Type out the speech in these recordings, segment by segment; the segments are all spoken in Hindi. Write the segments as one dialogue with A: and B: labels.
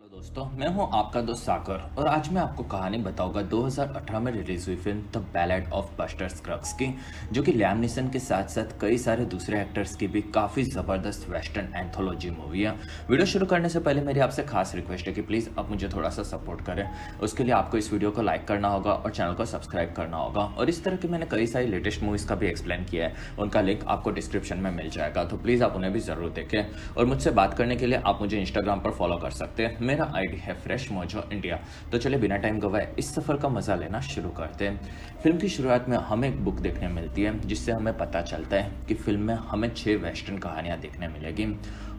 A: हेलो दोस्तों, मैं हूं आपका दोस्त सागर और आज मैं आपको कहानी बताऊंगा 2018 में रिलीज हुई film the ballad of Buster Scruggs की, जो कि लियाम नीसन के साथ साथ कई सारे दूसरे एक्टर्स की भी काफ़ी ज़बरदस्त वेस्टर्न एंथोलॉजी मूवी है। वीडियो शुरू करने से पहले मेरी आपसे खास रिक्वेस्ट है कि प्लीज़ आप मुझे थोड़ा सा सपोर्ट करें। उसके लिए आपको इस वीडियो को लाइक करना होगा और चैनल को सब्सक्राइब करना होगा। और इस तरह की मैंने कई सारी लेटेस्ट मूवीज़ का भी एक्सप्लेन किया है, उनका लिंक आपको डिस्क्रिप्शन में मिल जाएगा, तो प्लीज़ आप उन्हें भी ज़रूर देखें। और मुझसे बात करने के लिए आप मुझे इंस्टाग्राम पर फॉलो कर सकते हैं, मेरा आईडी है फ्रेश मोजो इंडिया। तो चलिए बिना टाइम गवाए इस सफर का मजा लेना शुरू करते हैं। फिल्म की शुरुआत में हमें एक बुक देखने मिलती है, जिससे हमें पता चलता है कि फिल्म में हमें 6 वेस्टर्न कहानियां देखने मिलेगी।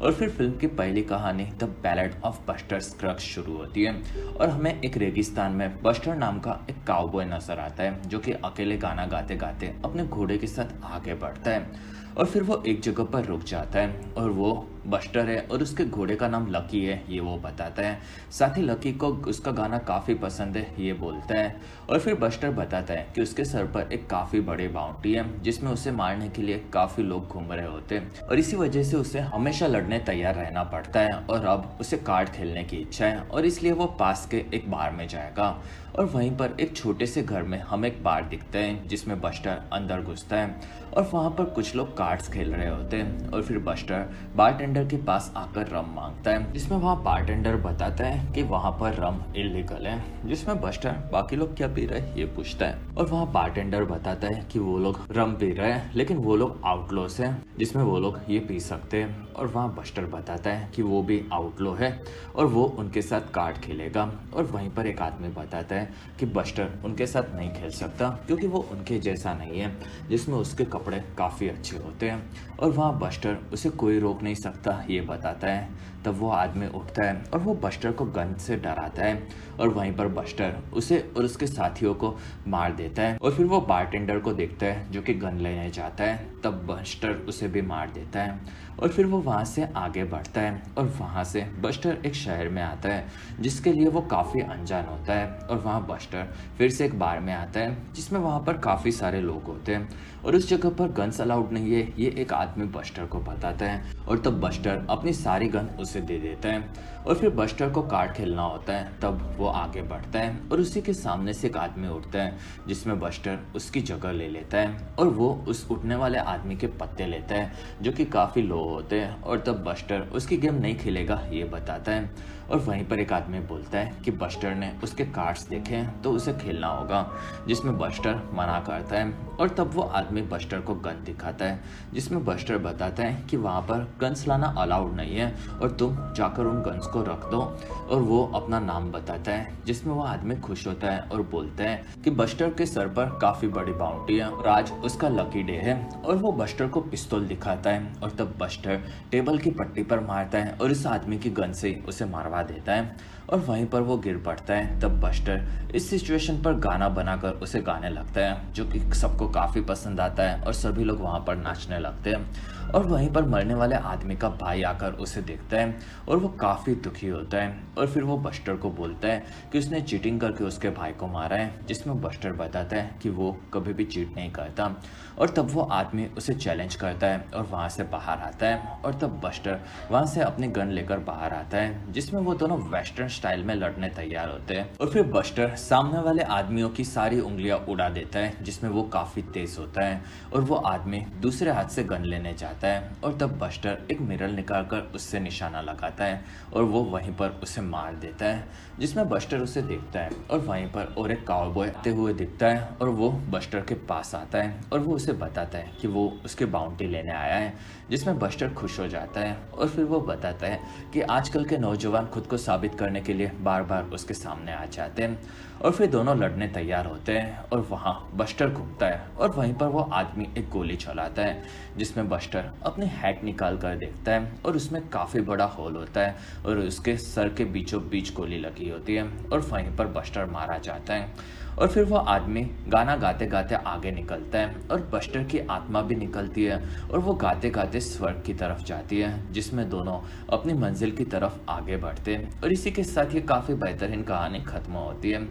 A: और फिर फिल्म की पहली कहानी द बैलेड ऑफ बस्टर स्क्रग्स शुरू होती है और हमें एक रेगिस्तान में बस्टर नाम का एक काउबॉय नजर आता है, जो कि अकेले गाना गाते गाते अपने घोड़े के साथ आगे बढ़ता है। और फिर वो एक जगह पर रुक जाता है और वो बस्टर है और उसके घोड़े का नाम लकी है, ये वो बताता है। साथ ही लकी को उसका गाना काफ़ी पसंद है, ये बोलता है। और फिर बस्टर बताता है कि उसके सर पर एक काफ़ी बड़ी बाउंड्री है, जिसमें उसे मारने के लिए काफ़ी लोग घूम रहे होते हैं और इसी वजह से उसे हमेशा लड़ने तैयार रहना पड़ता है। और अब उसे कार्ड खेलने की इच्छा है और इसलिए वो पास के एक बार में जाएगा। और वहीं पर एक छोटे से घर में हमें एक बार दिखता है, जिसमें बस्टर अंदर घुसता है और वहाँ पर कुछ लोग कार्ड्स खेल रहे होते हैं। और फिर बस्टर बारटेंडर के पास आकर रम मांगता है, जिसमें वहाँ बारटेंडर बताता है कि वहाँ पर रम इलीगल है। जिसमें बस्टर बाकी लोग क्या पी रहे हैं ये पूछता है और वहाँ बारटेंडर बताता है कि वो लोग रम पी रहे हैं, लेकिन वो लोग आउटलॉस हैं, जिसमें वो लोग ये पी सकते हैं। और वहाँ बस्टर बताता है कि वो भी आउटलॉ है और वो उनके साथ कार्ड खेलेगा। और वहीं पर एक आदमी बताता है कि बस्टर उनके साथ नहीं खेल सकता क्योंकि वो उनके जैसा नहीं है, जिसमें उसके कपड़े काफ़ी अच्छे होते हैं। और वहाँ बस्टर उसे कोई रोक नहीं सकता, ये बताता है। तब वो आदमी उठता है और वो बस्टर को गन से डराता है और वहीं पर बस्टर उसे और उसके साथियों को मार देता है। और फिर वो बारटेंडर को देखता है जो कि गन लेने जाता है, तब बस्टर उसे भी मार देता है। और फिर वो वहाँ से आगे बढ़ता है और वहाँ से बस्टर एक शहर में आता है, जिसके लिए वो काफ़ी अनजान होता है। और वहाँ बस्टर फिर से एक बार में आता है, जिसमें वहाँ पर काफ़ी सारे लोग होते हैं और उस जगह पर गन्स अलाउड नहीं है, ये एक आदमी बस्टर को बताता है। और तब बस्टर अपनी सारी गन उसे दे देता है। और फिर बस्टर को कार्ड खेलना होता है, तब वो आगे बढ़ता है और उसी के सामने से एक आदमी उठता है, जिसमें बस्टर उसकी जगह ले लेता है और वो उस उठने वाले आदमी के पत्ते लेता है, जो कि काफ़ी लो होते हैं। और तब बस्टर उसकी गेम नहीं खेलेगा, ये बताता है। और वहीं पर एक आदमी बोलता है कि बस्टर ने उसके कार्ड्स देखे हैं तो उसे खेलना होगा, जिसमें बस्टर मना करता है। और तब वो आदमी बस्टर को गन दिखाता है, जिसमें बस्टर बताता है कि वहाँ पर गन्स लाना अलाउड नहीं है और तुम जाकर उन गन्स को रख दो। और वो अपना नाम बताता है, जिसमें वो आदमी खुश होता है और बोलता है कि बस्टर के सर पर काफ़ी बड़ी बाउंड्री है और आज उसका लकी डे है। और वो बस्टर को पिस्तौल दिखाता है और तब बस्टर टेबल की पट्टी पर मारता है और इस आदमी की गन से उसे मारवा देता है और वहीं पर वो गिर पड़ता है। तब बस्टर इस सिचुएशन पर गाना बनाकर उसे गाने लगता है, जो कि सबको काफ़ी पसंद आता है और सभी लोग वहाँ पर नाचने लगते हैं। और वहीं पर मरने वाले आदमी का भाई आकर उसे देखता है और वो काफ़ी दुखी होता है। और फिर वो बस्टर को बोलता है कि उसने चीटिंग करके उसके भाई को मारा है, जिसमें बस्टर बताता है कि वो कभी भी चीट नहीं करता। और तब वो आदमी उसे चैलेंज करता है और वहाँ से बाहर आता है। और तब बस्टर वहाँ से अपनी गन लेकर बाहर आता है, जिसमें वो दोनों वेस्टर्न स्टाइल में लड़ने तैयार होते हैं। और फिर बस्टर सामने वाले आदमियों की सारी उंगलियां उड़ा देता है, जिसमें वो काफ़ी तेज होता है और वो आदमी दूसरे हाथ से गन लेने जाता है। और तब बस्टर एक मिरर निकालकर उससे निशाना लगाता है और वो वहीं पर उसे मार देता है, जिसमें बस्टर उसे देखता है। और वहीं पर और एक काउबॉय आते हुए दिखता है और वो बस्टर के पास आता है और वो उसे बताता है कि वो उसके बाउंड्री लेने आया है, जिसमें बस्टर खुश हो जाता है। और फिर वो बताता है कि आजकल के नौजवान खुद को साबित करने के लिए बार बार उसके सामने आ जाते हैं। और फिर दोनों लड़ने तैयार होते हैं और वहाँ बस्टर घूमता है और वहीं पर वो आदमी एक गोली चलाता है, जिसमें बस्टर अपने हैट निकाल कर देखता है और उसमें काफ़ी बड़ा होल होता है और उसके सर के बीचों बीच गोली लगी होती है और वहीं पर बस्टर मारा जाता है। और फिर वो आदमी गाना गाते गाते आगे निकलता है और बस्टर की आत्मा भी निकलती है और वो गाते गाते स्वर्ग की तरफ जाती है, जिसमें दोनों अपनी मंजिल की तरफ आगे बढ़ते हैं। और इसी के साथ ये काफ़ी बेहतरीन कहानी खत्म होती है।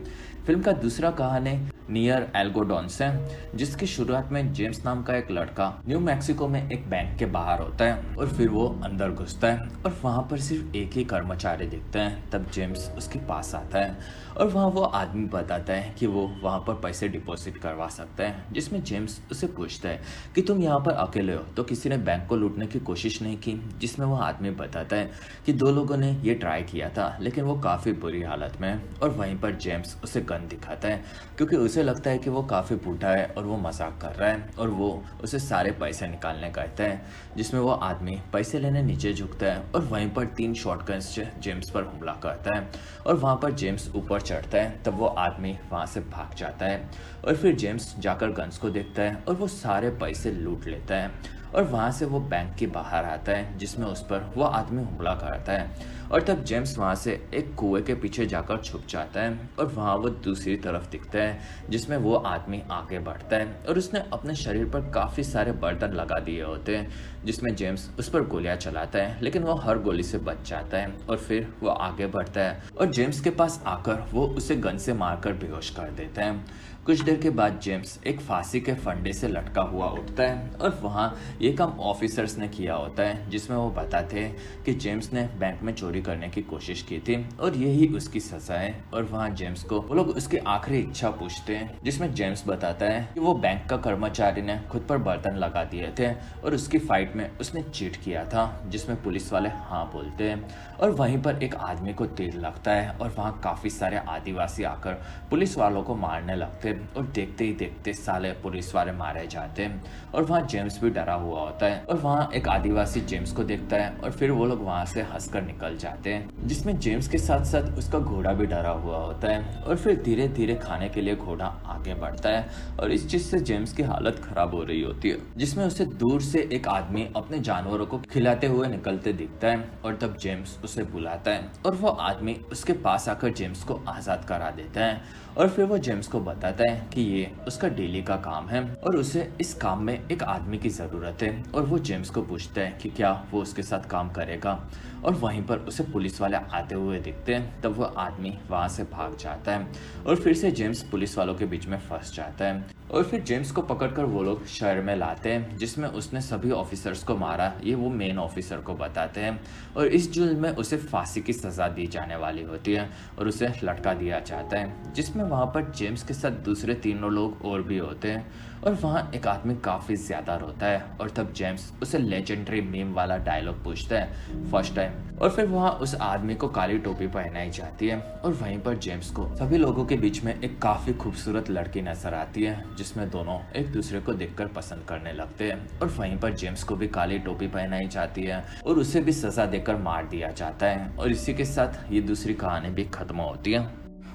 A: फिल्म का दूसरा कहानी नियर एल्गोडॉन से, जिसकी शुरुआत में जेम्स नाम का एक लड़का न्यू मैक्सिको में एक बैंक के बाहर होता है और फिर वो अंदर घुसता है और वहाँ पर सिर्फ एक ही कर्मचारी दिखते हैं। तब जेम्स उसके पास आता है और वहाँ वो आदमी बताता है कि वो वहाँ पर पैसे डिपॉजिट करवा सकता है, जिसमें जेम्स उसे पूछता है कि तुम यहाँ पर अकेले हो तो किसी ने बैंक को लूटने की कोशिश नहीं की, जिसमें वो आदमी बताता है कि दो लोगों ने ये ट्राई किया था लेकिन वो काफ़ी बुरी हालत में है। और वहीं पर जेम्स उसे गन दिखाता है क्योंकि उसे लगता है कि वो काफ़ी बूढ़ा है और वो मजाक कर रहा है और वो उसे सारे पैसे निकालने कहता है, जिसमें वो आदमी पैसे लेने नीचे झुकता है और वहीं पर 3 शॉटगन से जेम्स पर हमला करता है और वहाँ पर जेम्स ऊपर चढ़ता है। तब वो आदमी वहाँ से भाग जाता है और फिर जेम्स जाकर गन्स को देखता है और वो सारे पैसे लूट लेता है और वहाँ से वो बैंक के बाहर आता है, जिसमें उस पर वो आदमी हमला करता है। और तब जेम्स वहाँ से एक कुएं के पीछे जाकर छुप जाता है और वहाँ वो दूसरी तरफ दिखता है, जिसमें वो आदमी आगे बढ़ता है और उसने अपने शरीर पर काफ़ी सारे बर्तन लगा दिए होते हैं, जिसमें जेम्स उस पर गोलियां चलाता है लेकिन वो हर गोली से बच जाता है और फिर वो आगे बढ़ता है और जेम्स के पास आकर वो उसे गन से मारकर बेहोश कर देता है। कुछ देर के बाद जेम्स एक फांसी के फंडे से लटका हुआ उठता है और वहाँ ये काम ऑफिसर्स ने किया होता है, जिसमें वो बताते हैं कि जेम्स ने बैंक में चोरी करने की कोशिश की थी और यही उसकी सजा है। और वहाँ जेम्स को वो लोग उसकी आखिरी इच्छा पूछते हैं, जिसमें जेम्स बताता है कि वो बैंक का कर्मचारी ने खुद पर बर्तन लगा दिए थे और उसकी फाइट में उसने चीट किया था, जिसमें पुलिस वाले हाँ बोलते हैं। और वहीं पर एक आदमी को तीर लगता है और वहाँ काफ़ी सारे आदिवासी आकर पुलिस वालों को मारने लगते और देखते ही देखते साले पुलिस वाले मारे जाते हैं और वहाँ जेम्स भी डरा हुआ होता है और वहाँ एक आदिवासी जेम्स को देखता है और फिर वो लोग वहाँ से हंसकर निकल जाते हैं, जिसमें जेम्स के साथ साथ उसका घोड़ा भी डरा हुआ होता है। और फिर धीरे धीरे खाने के लिए घोड़ा आगे बढ़ता है और इस चीज से जेम्स की हालत खराब हो रही होती है, जिसमें उसे दूर से एक आदमी अपने जानवरों को खिलाते हुए निकलते दिखता है और तब जेम्स उसे बुलाता है और वो आदमी उसके पास आकर जेम्स को आज़ाद करा देता है और फिर वो जेम्स को बताता है कि ये उसका डेली का काम है और उसे इस काम में एक आदमी की ज़रूरत है। और वो जेम्स को पूछता है कि क्या वो उसके साथ काम करेगा और वहीं पर उसे पुलिस वाले आते हुए दिखते हैं। तब वो आदमी वहाँ से भाग जाता है और फिर से जेम्स पुलिस वालों के बीच में फंस जाता है और फिर जेम्स को पकड़कर वो लोग शहर में लाते हैं, जिसमें उसने सभी ऑफिसर्स को मारा ये वो मेन ऑफिसर को बताते हैं और इस जुल्म में उसे फांसी की सज़ा दी जाने वाली होती है और उसे लटका दिया जाता है, जिसमें वहाँ पर जेम्स के साथ दूसरे 3 लोग और भी होते हैं और वहाँ एक आदमी काफ़ी ज़्यादा रोता है और तब जेम्स उसे लेजेंडरी मीम वाला डायलॉग पूछता है फर्स्ट टाइम और फिर वहाँ उस आदमी को काली टोपी पहनाई जाती है और वहीं पर जेम्स को सभी लोगों के बीच में एक काफ़ी खूबसूरत लड़की नजर आती है, जिसमें दोनों एक दूसरे को देखकर पसंद करने लगते हैं और वहीं पर जेम्स को भी काली टोपी पहनाई जाती है और उसे भी सज़ा देकर मार दिया जाता है और इसी के साथ ये दूसरी कहानी भी खत्म होती है।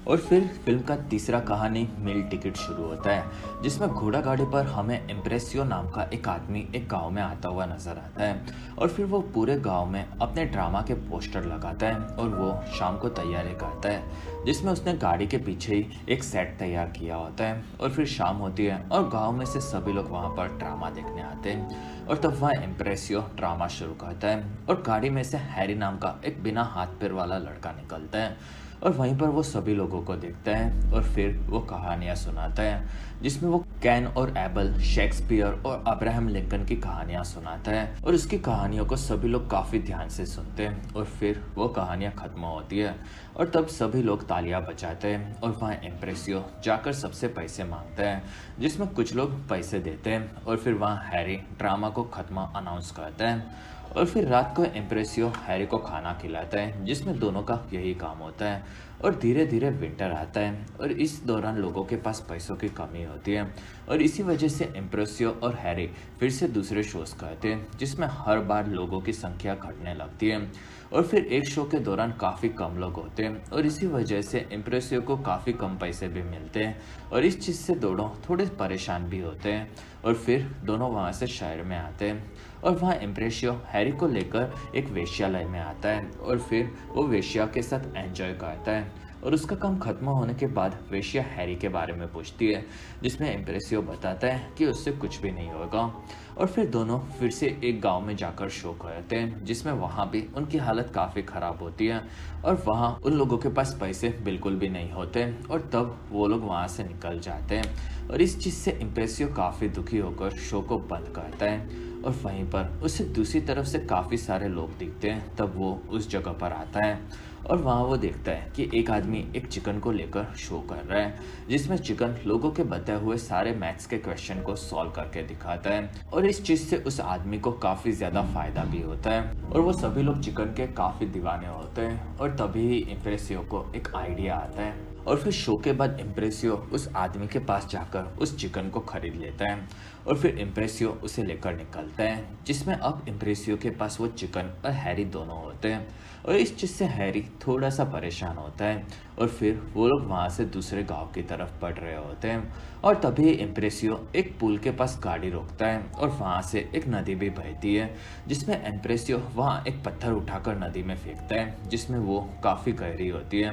A: और फिर फिल्म का तीसरा कहानी मील टिकट शुरू होता है, जिसमें घोड़ा गाड़ी पर हमें इम्प्रेसियो नाम का एक आदमी एक गांव में आता हुआ नजर आता है और फिर वो पूरे गांव में अपने ड्रामा के पोस्टर लगाता है और वो शाम को तैयारी करता है, जिसमें उसने गाड़ी के पीछे ही एक सेट तैयार किया होता है और फिर शाम होती है और गाँव में से सभी लोग वहाँ पर ड्रामा देखने आते हैं और तब वहाँ इम्प्रेसियो ड्रामा शुरू करता है और गाड़ी में से हैरी नाम का एक बिना हाथ पैर वाला लड़का निकलता है और वहीं पर वो सभी लोगों को देखता है और फिर वो कहानियाँ सुनाता है, जिसमें वो कैन और एबल, शेक्सपियर और अब्राहम लिंकन की कहानियाँ सुनाता है और उसकी कहानियों को सभी लोग काफ़ी ध्यान से सुनते हैं और फिर वो कहानियाँ खत्म होती है और तब सभी लोग तालियां बजाते हैं और वहाँ इम्प्रेसियो जाकर सबसे पैसे मांगता है, जिसमें कुछ लोग पैसे देते हैं और फिर वहाँ हैरी ड्रामा को खत्म अनाउंस करता है और फिर रात को इम्प्रेसियो हैरी को खाना खिलाता है, जिसमें दोनों का यही काम होता है। और धीरे धीरे विंटर आता है और इस दौरान लोगों के पास पैसों की कमी होती है और इसी वजह से इम्प्रेसियो और हैरी फिर से दूसरे शोज करते हैं, जिसमें हर बार लोगों की संख्या घटने लगती है और फिर एक शो के दौरान काफ़ी कम लोग होते हैं और इसी वजह से इम्प्रेसियो को काफ़ी कम पैसे भी मिलते हैं और इस चीज़ से दोनों थोड़े परेशान भी होते हैं और फिर दोनों वहाँ से शहर में आते हैं और वहाँ इम्प्रेसियो हैरी को लेकर एक वेश्यालय में आता है और फिर वो वेश्या के साथ एंजॉय करता है। और उसका काम खत्म होने के बाद वेश्या हैरी के बारे में पूछती है, जिसमें इम्प्रेसियो बताता है कि उससे कुछ भी नहीं होगा। और फिर दोनों फिर से एक गांव में जाकर शो करते हैं, जिसमें वहां भी उनकी हालत काफ़ी ख़राब होती है और वहां उन लोगों के पास पैसे बिल्कुल भी नहीं होते और तब वो लोग वहां से निकल जाते हैं। और इस चीज़ से इम्प्रेसियो काफ़ी दुखी होकर शो को बंद करता है और वहीं पर उसे दूसरी तरफ से काफ़ी सारे लोग दिखते हैं। तब वो उस जगह पर आता है और वहाँ वो देखता है कि एक आदमी एक चिकन को लेकर शो कर रहा है, जिसमें चिकन लोगों के बताए हुए सारे मैथ्स के क्वेश्चन को सॉल्व करके दिखाता है। और इस चीज़ से उस आदमी को काफ़ी ज़्यादा फायदा भी होता है और वो सभी लोग चिकन के काफ़ी दीवाने होते हैं। और तभी ही इम्प्रेसियो को एक आइडिया आता है और फिर शो के बाद इम्प्रेसियो उस आदमी के पास जाकर उस चिकन को खरीद लेता है और फिर इम्प्रेसियो उसे लेकर निकलता है, जिसमें अब इम्प्रेसियो के पास वो चिकन और हैरी दोनों होते हैं। और इस चीज़ से हैरी थोड़ा सा परेशान होता है और फिर वो लोग वहाँ से दूसरे गांव की तरफ बढ़ रहे होते हैं। और तभी इम्प्रेसियो एक पुल के पास गाड़ी रोकता है और वहाँ से एक नदी भी बहती है, जिसमें इम्प्रेसियो वहाँ एक पत्थर उठाकर नदी में फेंकता है, जिसमें वो काफ़ी गहरी होती है।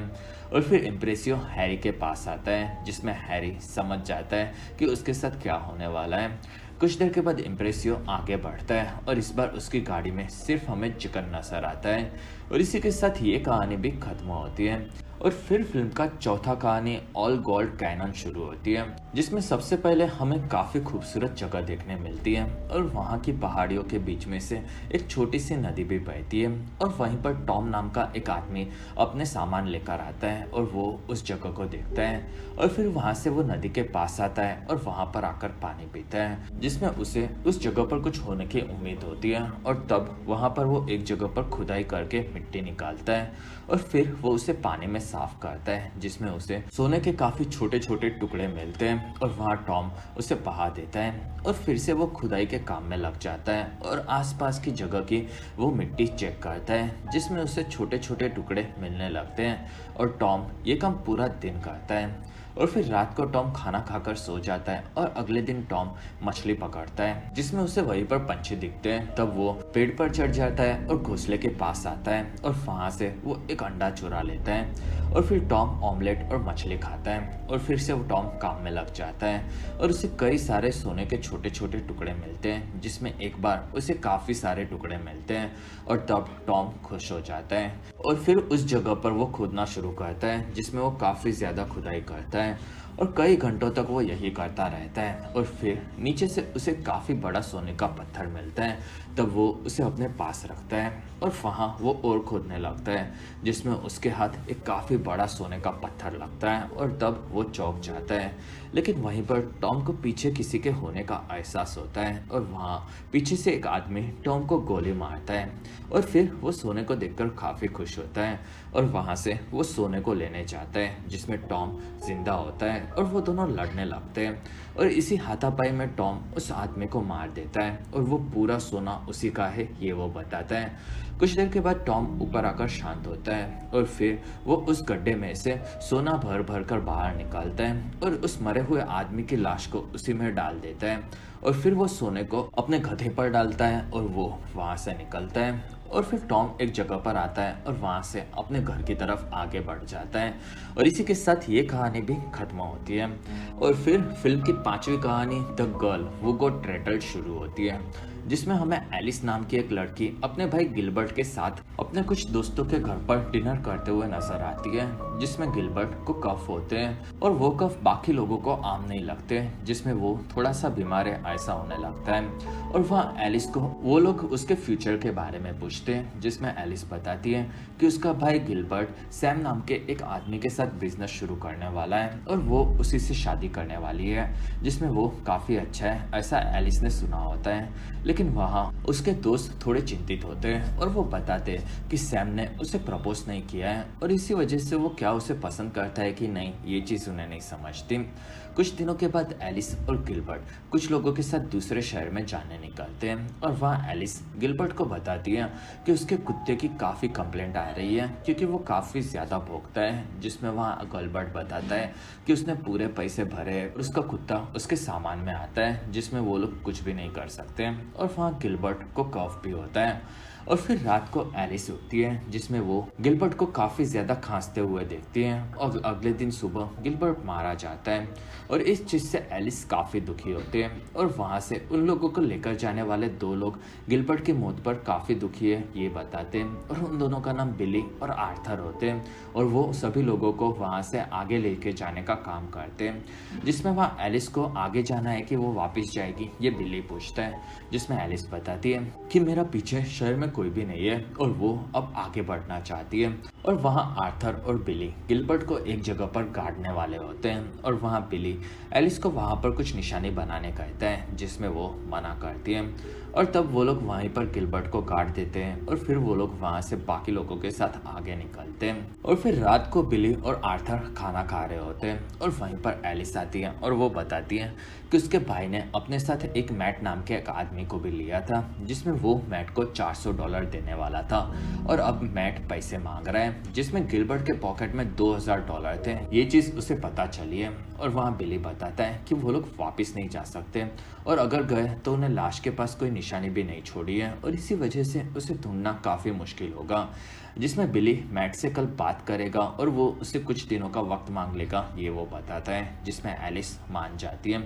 A: और फिर इम्प्रेसियो हैरी के पास आता है, जिसमें हैरी समझ जाता है कि उसके साथ क्या होने वाला है। कुछ देर के बाद इम्प्रेसियो आगे बढ़ता है और इस बार उसकी गाड़ी में सिर्फ हमें चिकन नजर आता है और इसी के साथ ये कहानी भी खत्म होती है। और फिर फिल्म का चौथा कहानी ऑल गोल्ड कैनन शुरू होती है, जिसमें सबसे पहले हमें काफ़ी खूबसूरत जगह देखने मिलती है और वहाँ की पहाड़ियों के बीच में से एक छोटी सी नदी भी बहती है और वहीं पर टॉम नाम का एक आदमी अपने सामान लेकर आता है और वो उस जगह को देखता है और फिर वहाँ से वो नदी के पास आता है और वहाँ पर आकर पानी पीता है, जिसमें उसे उस जगह पर कुछ होने की उम्मीद होती है। और तब वहाँ पर वो एक जगह पर खुदाई करके मिट्टी निकालता है और फिर वो उसे पानी में साफ करता है, जिसमें उसे सोने के काफी छोटे छोटे टुकड़े मिलते हैं और वहाँ टॉम उसे बहा देता है और फिर से वो खुदाई के काम में लग जाता है और आसपास की जगह की वो मिट्टी चेक करता है, जिसमें उसे छोटे छोटे टुकड़े मिलने लगते हैं और टॉम ये काम पूरा दिन करता है। और फिर रात को टॉम खाना खाकर सो जाता है और अगले दिन टॉम मछली पकड़ता है, जिसमें उसे वहीं पर पंछी दिखते हैं। तब वो पेड़ पर चढ़ जाता है और घोंसले के पास आता है और वहां से वो एक अंडा चुरा लेता है और फिर टॉम ऑमलेट और मछली खाता है और फिर से वो टॉम काम में लग जाता है और उसे कई सारे सोने के छोटे छोटे टुकड़े मिलते हैं, जिसमें एक बार उसे काफी सारे टुकड़े मिलते हैं और तब टॉम खुश हो जाता है और फिर उस जगह पर वो खोदना शुरू करता है, जिसमें वो काफी ज्यादा खुदाई करता है और कई घंटों तक वो यही करता रहता है और फिर नीचे से उसे काफ़ी बड़ा सोने का पत्थर मिलता है। तब वो उसे अपने पास रखता है और वहाँ वो और खोदने लगता है, जिसमें उसके हाथ एक काफ़ी बड़ा सोने का पत्थर लगता है और तब वो चौंक जाता है। लेकिन वहीं पर टॉम को पीछे किसी के होने का एहसास होता है और वहाँ पीछे से एक आदमी टॉम को गोली मारता है और फिर वो सोने को देखकर काफ़ी खुश होता है और वहाँ से वो सोने को लेने जाता है, जिसमें टॉम जिंदा होता है और वो दोनों लड़ने लगते हैं और इसी हाथापाई में टॉम उस आदमी को मार देता है और वो पूरा सोना उसी का है ये वो बताता है। कुछ देर के बाद टॉम ऊपर आकर शांत होता है और फिर वो उस गड्ढे में से सोना भर भर कर बाहर निकालता है और उस मरे हुए आदमी की लाश को उसी में डाल देता है और फिर वो सोने को अपने गधे पर डालता है और वो वहां से निकलता है और फिर टॉम एक जगह पर आता है और वहां से अपने घर की तरफ आगे बढ़ जाता है और इसी के साथ ये कहानी भी खत्म होती है। और फिर फिल्म की पांचवी कहानी द गर्ल हू गॉट ट्रेटल्ड शुरू होती है, जिसमें हमें एलिस नाम की एक लड़की अपने भाई गिलबर्ट के साथ अपने कुछ दोस्तों के घर पर डिनर करते हुए नजर आती है, जिसमें गिलबर्ट को कफ होते हैं और वो कफ बाकी लोगों को आम नहीं लगते, जिसमें वो थोड़ा सा बीमार है ऐसा होने लगता है। और वहाँ एलिस को वो लोग उसके फ्यूचर के बारे में पूछते हैं, जिसमें एलिस बताती है कि उसका भाई गिलबर्ट सैम नाम के एक आदमी के साथ बिजनेस शुरू करने वाला है और वो उसी से शादी करने वाली है, जिसमें वो काफी अच्छा है ऐसा एलिस ने सुना होता है। लेकिन वहाँ उसके दोस्त थोड़े चिंतित होते हैं और वो बताते हैं कि सैम ने उसे प्रपोज नहीं किया है और इसी वजह से वो क्या उसे पसंद करता है कि नहीं ये चीज़ उन्हें नहीं समझती। कुछ दिनों के बाद एलिस और गिलबर्ट कुछ लोगों के साथ दूसरे शहर में जाने निकलते हैं और वहाँ एलिस गिलबर्ट को बताती है कि उसके कुत्ते की काफ़ी कंप्लेंट आ रही है क्योंकि वो काफ़ी ज़्यादा भौंकता है, जिसमें वहाँ गिलबर्ट बताता है कि उसने पूरे पैसे भरे और उसका कुत्ता उसके सामान में आता है, जिसमें वो लोग कुछ भी नहीं कर सकते और वहाँ गिलबर्ट को कफ भी होता है। और फिर रात को एलिस उठती है जिसमें वो गिलबर्ट को काफी ज्यादा खांसते हुए देखती है और अगले दिन सुबह गिलबर्ट मारा जाता है और इस चीज से एलिस काफी दुखी होते हैं और वहां से उन लोगों को लेकर जाने वाले दो लोग गिलबर्ट की मौत पर काफी दुखी है ये बताते हैं और उन दोनों का नाम बिली और आर्थर होते हैं और वो सभी लोगों को वहां से आगे लेके जाने का काम करते हैं जिसमें वहाँ एलिस को आगे जाना है कि वो वापस जाएगी ये बिली पूछता है जिसमें एलिस बताती है कि मेरा पीछे शहर में कोई भी नहीं है और वो अब आगे बढ़ना चाहती है और वहाँ आर्थर और बिली गिलबर्ट को एक जगह पर गाड़ने वाले होते हैं और वहाँ बिली एलिस को वहाँ पर कुछ निशानी बनाने कहता है जिसमें वो मना करती है और तब वो लोग वहीं पर गिलबर्ट को गाड़ देते हैं और फिर वो लोग वहाँ से बाकी लोगों के साथ आगे निकलते हैं और फिर रात को बिली और आर्थर खाना खा रहे होते हैं और वहीं पर एलिस आती है और वो बताती है कि उसके भाई ने अपने साथ एक मैट नाम के एक आदमी को भी लिया था जिसमें वो मैट को $400 देने वाला था और अब मैट पैसे मांग रहा है जिसमें गिलबर्ट के पॉकेट में $2000 थे ये चीज उसे पता चली है और वहाँ बिली बताता है कि वो लोग वापस नहीं जा सकते और अगर गए तो उन्हें लाश के पास कोई निशानी भी नहीं छोड़ी है और इसी वजह से उसे ढूंढना काफी मुश्किल होगा जिसमें बिली मैट से कल बात करेगा और वो उससे कुछ दिनों का वक्त मांग लेगा ये वो बताता है जिसमें एलिस मान जाती है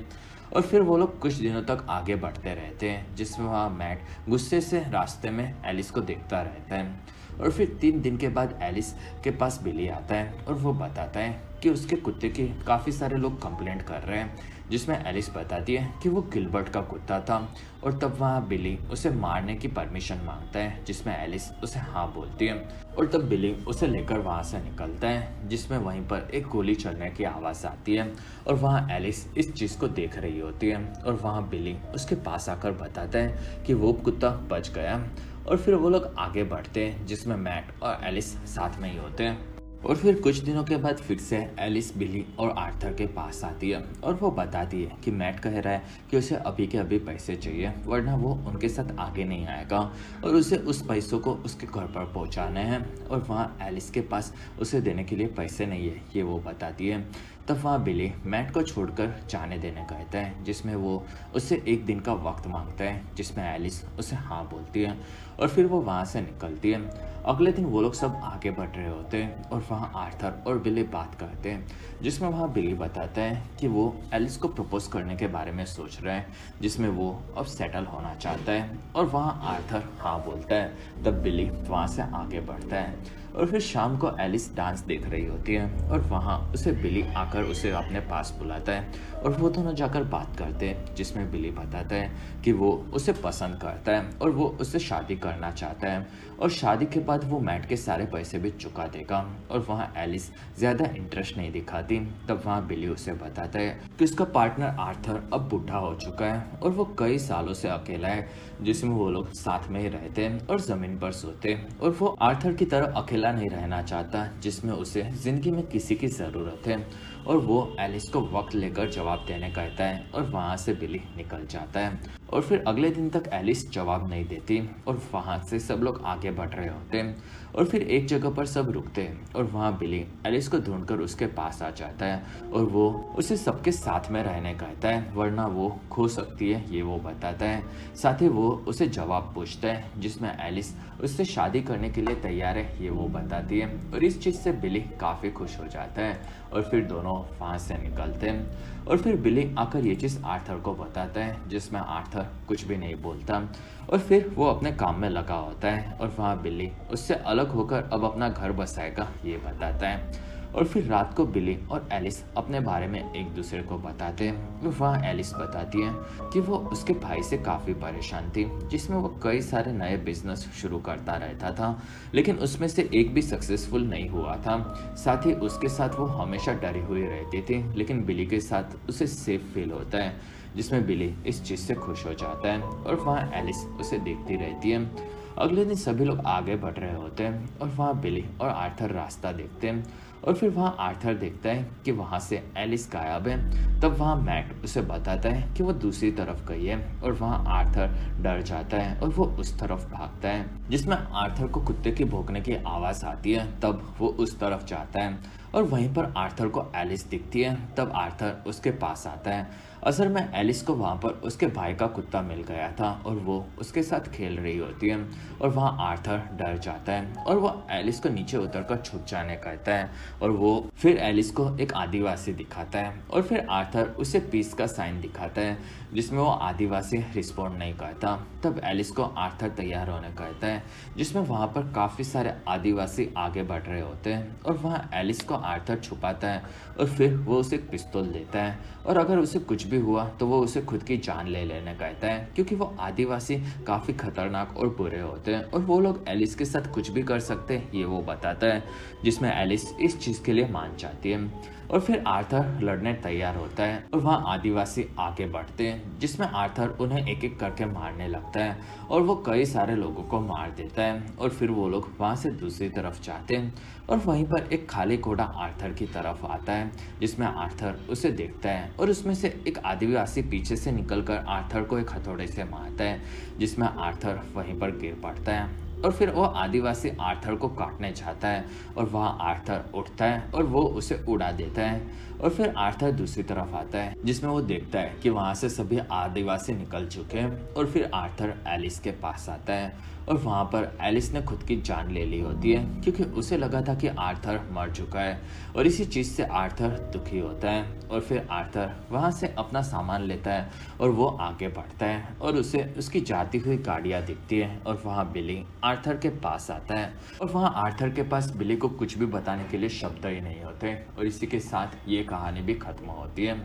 A: और फिर वो लोग कुछ दिनों तक आगे बढ़ते रहते हैं जिसमें वहाँ मैट गुस्से से रास्ते में एलिस को देखता रहता है और फिर 3 दिन के बाद एलिस के पास बिली आता है और वो बताता है कि उसके कुत्ते की काफ़ी सारे लोग कंप्लेंट कर रहे हैं जिसमें एलिस बताती है कि वो गिलबर्ट का कुत्ता था और तब वहाँ बिली उसे मारने की परमिशन मांगता है जिसमें एलिस उसे हाँ बोलती है और तब बिली उसे लेकर वहाँ से निकलता है जिसमें वहीं पर एक गोली चलने की आवाज़ आती है और वहाँ एलिस इस चीज़ को देख रही होती है और वहाँ बिली उसके पास आकर बताता है कि वो कुत्ता बच गया और फिर वो लोग आगे बढ़ते हैं जिसमें मैट और एलिस साथ में ही होते हैं और फिर कुछ दिनों के बाद फिर से एलिस बिली और आर्थर के पास आती है और वो बताती है कि मैट कह रहा है कि उसे अभी के अभी पैसे चाहिए वरना वो उनके साथ आगे नहीं आएगा और उसे उस पैसों को उसके घर पर पहुंचाने हैं और वहाँ एलिस के पास उसे देने के लिए पैसे नहीं है ये वो बताती है तब वहाँ बिली मैट को छोड़कर जाने देने कहता है जिसमें वो उससे 1 दिन का वक्त मांगता है जिसमें एलिस उसे हाँ बोलती है और फिर वो वहाँ से निकलती है अगले दिन वो लोग सब आगे बढ़ रहे होते हैं और वहाँ आर्थर और बिली बात करते हैं जिसमें वहाँ बिली बताता है कि वो एलिस को प्रपोज करने के बारे में सोच रहा है जिसमें वो अब सेटल होना चाहता है और वहाँ आर्थर हाँ बोलता है तब बिली वहाँ से आगे बढ़ता है और फिर शाम को एलिस डांस देख रही होती है और वहाँ उसे बिली आकर उसे अपने पास बुलाता है और वो दोनों जाकर बात करते हैं जिसमें बिली बताता है कि वो उसे पसंद करता है और वो उससे शादी करना चाहता है और शादी के बाद वो मैट के सारे पैसे भी चुका देगा और वहाँ एलिस ज़्यादा इंटरेस्ट नहीं दिखाती तब वहाँ बिली उसे बताता है कि उसका पार्टनर आर्थर अब बूढ़ा हो चुका है और वो कई सालों से अकेला है जिसमें वो लोग साथ में ही रहते हैं और ज़मीन पर सोते और वो आर्थर की तरह अकेला नहीं रहना चाहता जिसमें उसे जिंदगी में किसी की ज़रूरत है और वो एलिस को वक्त लेकर जवाब देने कहता है और वहाँ से बिली निकल जाता है और फिर अगले दिन तक एलिस जवाब नहीं देती और वहाँ से सब लोग आगे बढ़ रहे होते हैं और फिर एक जगह पर सब रुकते हैं और वहाँ बिली एलिस को ढूंढकर उसके पास आ जाता है और वो उसे सबके साथ में रहने कहता है वरना वो खो सकती है ये वो बताता है साथ ही वो उसे जवाब पूछता है जिसमें एलिस उससे शादी करने के लिए तैयार है ये वो बताती है और इस चीज़ से बिली काफ़ी खुश हो जाता है और फिर दोनों वहाँ से निकलते हैं और फिर बिली आकर ये चीज़ आर्थर को बताता है जिसमें आर्थर कुछ भी नहीं बोलता और फिर वो अपने काम में लगा होता है और वहाँ बिली उससे अलग होकर अब अपना घर बसाएगा ये बताता है और फिर रात को बिली और एलिस अपने बारे में एक दूसरे को बताते हैं वहाँ एलिस बताती है कि वो उसके भाई से काफ़ी परेशान थी जिसमें वो कई सारे नए बिजनेस शुरू करता रहता था लेकिन उसमें से एक भी सक्सेसफुल नहीं हुआ था साथ ही उसके साथ वो हमेशा डरी हुई रहती थी लेकिन बिली के साथ उसे सेफ फील होता है जिसमें बिली इस चीज़ से खुश हो जाता है और वहाँ एलिस उसे देखती रहती है अगले दिन सभी लोग आगे बढ़ रहे होते हैं और वहाँ बिली और आर्थर रास्ता देखते हैं और फिर वहाँ आर्थर देखता है कि वहाँ से एलिस गायब है तब वहाँ मैट उसे बताता है कि वो दूसरी तरफ गई है और वहाँ आर्थर डर जाता है और वो उस तरफ भागता है जिसमें आर्थर को कुत्ते की भौंकने की आवाज़ आती है तब वो उस तरफ जाता है और वहीं पर आर्थर को एलिस दिखती है। तब आर्थर उसके पास आता है। असल में एलिस को वहाँ पर उसके भाई का कुत्ता मिल गया था और वो उसके साथ खेल रही होती है और वहाँ आर्थर डर जाता है और वो एलिस को नीचे उतरकर छुप जाने कहता है और वो फिर एलिस को एक आदिवासी दिखाता है और फिर आर्थर उसे पीस का साइन दिखाता है जिसमें वो आदिवासी रिस्पॉन्ड नहीं करता। तब एलिस को आर्थर तैयार होने कहता है जिसमें वहाँ पर काफ़ी सारे आदिवासी आगे बढ़ रहे होते हैं और वहाँ एलिस को आर्थर छुपाता है और फिर वो उसे एक पिस्तौल देता है और अगर उसे कुछ भी हुआ तो वो उसे खुद की जान ले लेने कहता है क्योंकि वो आदिवासी काफ़ी खतरनाक और बुरे होते हैं और वो लोग एलिस के साथ कुछ भी कर सकते हैं ये वो बताता है जिसमें एलिस इस चीज़ के लिए मान जाती है। और फिर आर्थर लड़ने तैयार होता है और वहाँ आदिवासी आगे बढ़ते हैं जिसमें आर्थर उन्हें एक एक करके मारने लगता है और वो कई सारे लोगों को मार देता है और फिर वो लोग वहाँ से दूसरी तरफ जाते हैं और वहीं पर एक खाली घोड़ा आर्थर की तरफ आता है जिसमें आर्थर उसे देखता है और उसमें से एक आदिवासी पीछे से निकलकर आर्थर को एक हथौड़े से मारता है जिसमें आर्थर वहीं पर गिर पड़ता है और फिर वो आदिवासी आर्थर को काटने जाता है और वहाँ आर्थर उठता है और वो उसे उड़ा देता है और फिर आर्थर दूसरी तरफ आता है जिसमें वो देखता है कि वहाँ से सभी आदिवासी निकल चुके हैं और फिर आर्थर एलिस के पास आता है और वहाँ पर एलिस ने खुद की जान ले ली होती है क्योंकि उसे लगा था कि आर्थर मर चुका है और इसी चीज़ से आर्थर दुखी होता है और फिर आर्थर वहाँ से अपना सामान लेता है और वो आगे बढ़ता है और उसे उसकी जाती हुई गाड़ियाँ दिखती है और वहाँ बिली आर्थर के पास आता है और वहाँ आर्थर के पास बिली को कुछ भी बताने के लिए शब्द ही नहीं होते और इसी के साथ ये कहानी भी खत्म होती है।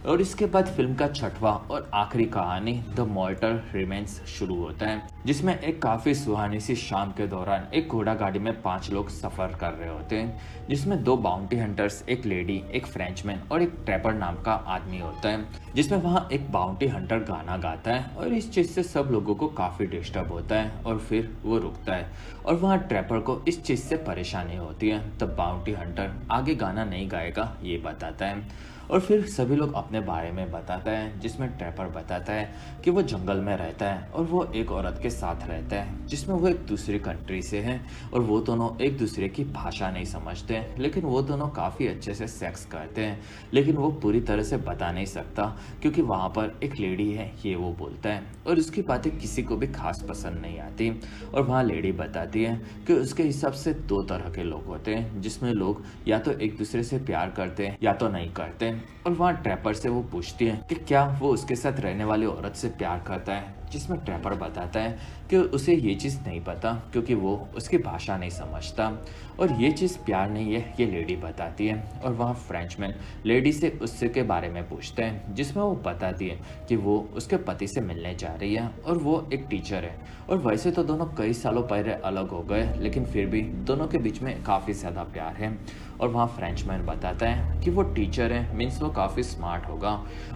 A: और इसके बाद फिल्म का छठवां और आखिरी कहानी द मॉर्टल रिमेन्स शुरू होता है जिसमें एक काफी सुहानी सी शाम के दौरान एक घोड़ा गाड़ी में 5 लोग सफर कर रहे होते हैं जिसमें 2 बाउंटी हंटर्स, एक लेडी, एक फ्रेंचमैन और एक ट्रैपर नाम का आदमी होता है जिसमें वहाँ एक बाउंटी हंटर गाना गाता है और इस चीज से सब लोगों को काफी डिस्टर्ब होता है और फिर वो रुकता है और वहाँ ट्रैपर को इस चीज से परेशानी होती है। तब बाउंटी हंटर आगे गाना नहीं गाएगा ये बताता है और फिर सभी लोग अपने बारे में बताता है जिसमें ट्रैपर बताता है कि वो जंगल में रहता है और वो एक औरत के साथ रहता है जिसमें वो एक दूसरी कंट्री से है और वो दोनों एक दूसरे की भाषा नहीं समझते लेकिन वो दोनों काफ़ी अच्छे से सेक्स करते हैं लेकिन वो पूरी तरह से बता नहीं सकता क्योंकि वहाँ पर एक लेडी है ये वो बोलता है और उसकी बातें किसी को भी खास पसंद नहीं आती और वहाँ लेडी बताती है कि उसके हिसाब से 2 तरह के लोग होते हैं जिसमें लोग या तो एक दूसरे से प्यार करते हैं या तो नहीं करते और वहाँ ट्रैपर से वो पूछती है कि क्या वो उसके साथ रहने वाली औरत से प्यार करता है जिसमें ट्रैपर बताता है कि उसे ये चीज़ नहीं पता क्योंकि वो उसकी भाषा नहीं समझता और ये चीज़ प्यार नहीं है ये लेडी बताती है और वहाँ फ्रेंचमैन लेडी से उससे के बारे में पूछते हैं जिसमें वो बताती है कि वो उसके पति से मिलने जा रही है और वो एक टीचर है और वैसे तो दोनों कई सालों पहले अलग हो गए लेकिन फिर भी दोनों के बीच में काफ़ी ज़्यादा प्यार है और वहाँ फ्रेंचमैन बताता है कि वो टीचर है मीन्स वो काफ़ी स्मार्ट होगा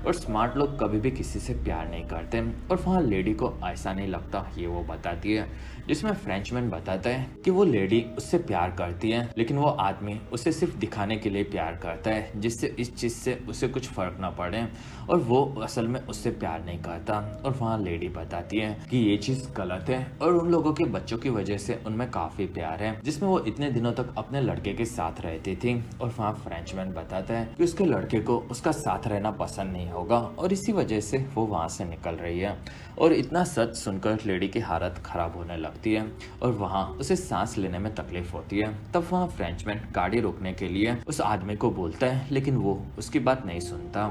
A: और स्मार्ट लोग कभी भी किसी से प्यार नहीं करते और वहाँ लेडी को ऐसा नहीं लगता ये वो बताती है जिसमें फ्रेंचमैन बताता है कि वो लेडी उससे प्यार करती है लेकिन वो आदमी उसे सिर्फ दिखाने के लिए प्यार करता है जिससे इस चीज़ से उसे कुछ फर्क ना पड़े और वो असल में उससे प्यार नहीं करता और वहाँ लेडी बताती है कि ये चीज़ गलत है और उन लोगों के बच्चों की वजह से उनमें काफ़ी प्यार है जिसमें वो इतने दिनों तक अपने लड़के के साथ रहती थी और वहाँ फ्रेंचमैन बताता है कि उसके लड़के को उसका साथ रहना पसंद नहीं होगा और इसी वजह से वो वहाँ से निकल रही है और इतना सच सुनकर लेडी की हालत खराब होने लगती है और वहाँ उसे सांस लेने में तकलीफ होती है। तब वहाँ फ्रेंचमैन गाड़ी रोकने के लिए उस आदमी को बोलता है लेकिन वो उसकी बात नहीं सुनता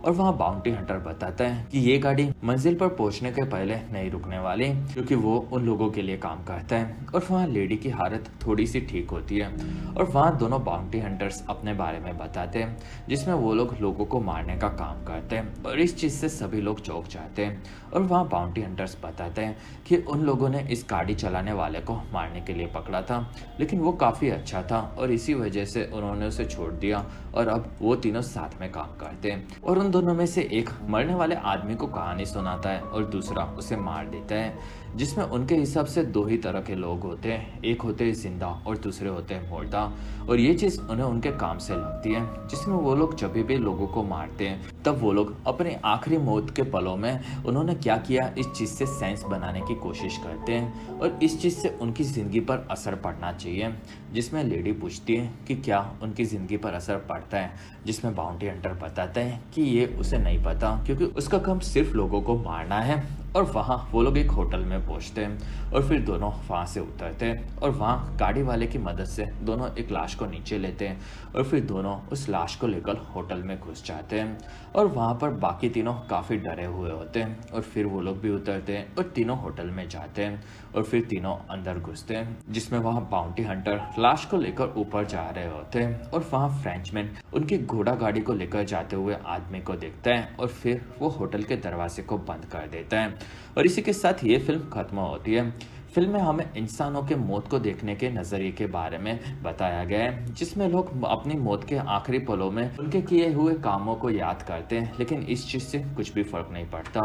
A: और वहाँ बाउंटी हंटर बताता है कि ये गाड़ी मंजिल पर पहुंचने के पहले नहीं रुकने वाली क्योंकि वो उन लोगों के लिए काम करता है और वहाँ लेडी की हालत थोड़ी सी ठीक होती है और वहाँ दोनों बाउंटी हंटर्स अपने बारे में बताते हैं जिसमें वो लोग लोगों को मारने का काम करते हैं और इस चीज़ से सभी लोग चौंक जाते हैं और वहाँ बाउंटी हंटर्स बताते हैं कि उन लोगों ने इस गाड़ी चलाने वाले को मारने के लिए पकड़ा था लेकिन वो काफ़ी अच्छा था और इसी वजह से उन्होंने उसे छोड़ दिया और अब वो तीनों साथ में काम करते हैं और उन दोनों में से एक मरने वाले आदमी को कहानी सुनाता है और दूसरा उसे मार देता है। जिसमें उनके हिसाब से दो ही तरह के लोग होते हैं, एक होते हैं जिंदा और दूसरे होते हैं मुर्दा। और ये चीज़ उन्हें उनके काम से लगती है, जिसमें वो लोग जब भी लोगों को मारते हैं तब वो लोग अपने आखिरी मौत के पलों में उन्होंने क्या किया इस चीज़ से सेंस बनाने की कोशिश करते हैं और इस चीज़ से उनकी ज़िंदगी पर असर पड़ना चाहिए। जिसमें लेडी पूछती है कि क्या उनकी ज़िंदगी पर असर पड़ता है, जिसमें बाउंटी हंटर बताता है कि ये उसे नहीं पता क्योंकि उसका काम सिर्फ लोगों को मारना है। और वहाँ वो लोग एक होटल में पहुँचते हैं और फिर दोनों वहाँ से उतरते हैं और वहाँ गाड़ी वाले की मदद से दोनों एक लाश को नीचे लेते हैं और फिर दोनों उस लाश को लेकर होटल में घुस जाते हैं। और वहाँ पर बाकी तीनों काफ़ी डरे हुए होते हैं और फिर वो लोग भी उतरते हैं और तीनों होटल में जाते हैं और फिर तीनों अंदर घुसते हैं, जिसमें वहाँ बाउंटी हंटर लाश को लेकर ऊपर जा रहे होते हैं और वहाँ फ्रेंचमैन उनकी घोड़ा गाड़ी को लेकर जाते हुए आदमी को देखता है और फिर वो होटल के दरवाजे को बंद कर देता है। और इसी के साथ ये फिल्म खत्म होती है। फिल्म में हमें इंसानों के मौत को देखने के नज़रिए के बारे में बताया गया है, जिसमें लोग अपनी मौत के आखिरी पलों में उनके किए हुए कामों को याद करते हैं, लेकिन इस चीज़ से कुछ भी फर्क नहीं पड़ता।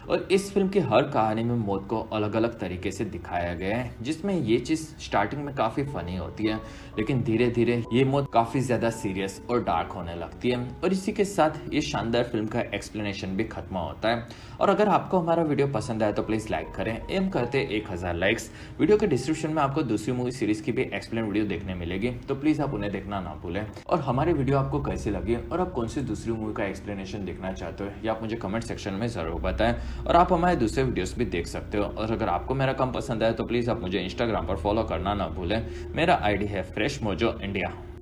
A: और इस फिल्म की हर कहानी में मौत को अलग अलग तरीके से दिखाया गया है, जिसमें ये चीज़ स्टार्टिंग में काफ़ी फनी होती है, लेकिन धीरे धीरे ये मौत काफ़ी ज़्यादा सीरियस और डार्क होने लगती है। और इसी के साथ ये शानदार फिल्म का एक्सप्लेनेशन भी खत्म होता है। और अगर आपको हमारा वीडियो पसंद आए तो प्लीज़ लाइक करें, एम करते 1000 लाइक्स। वीडियो के डिस्क्रिप्शन में आपको दूसरी मूवी सीरीज की भी एक्सप्लेन वीडियो देखने मिलेगी, तो प्लीज़ आप उन्हें देखना ना भूलें। और हमारी वीडियो आपको कैसी लगी और आप कौन सी दूसरी मूवी का एक्सप्लेनेशन देखना चाहते हो या आप मुझे कमेंट सेक्शन में ज़रूर बताएं। और आप हमारे दूसरे वीडियोस भी देख सकते हो। और अगर आपको मेरा काम पसंद आए तो प्लीज़ आप मुझे इंस्टाग्राम पर फॉलो करना ना भूलें। मेरा आईडी है फ्रेश मोजो इंडिया।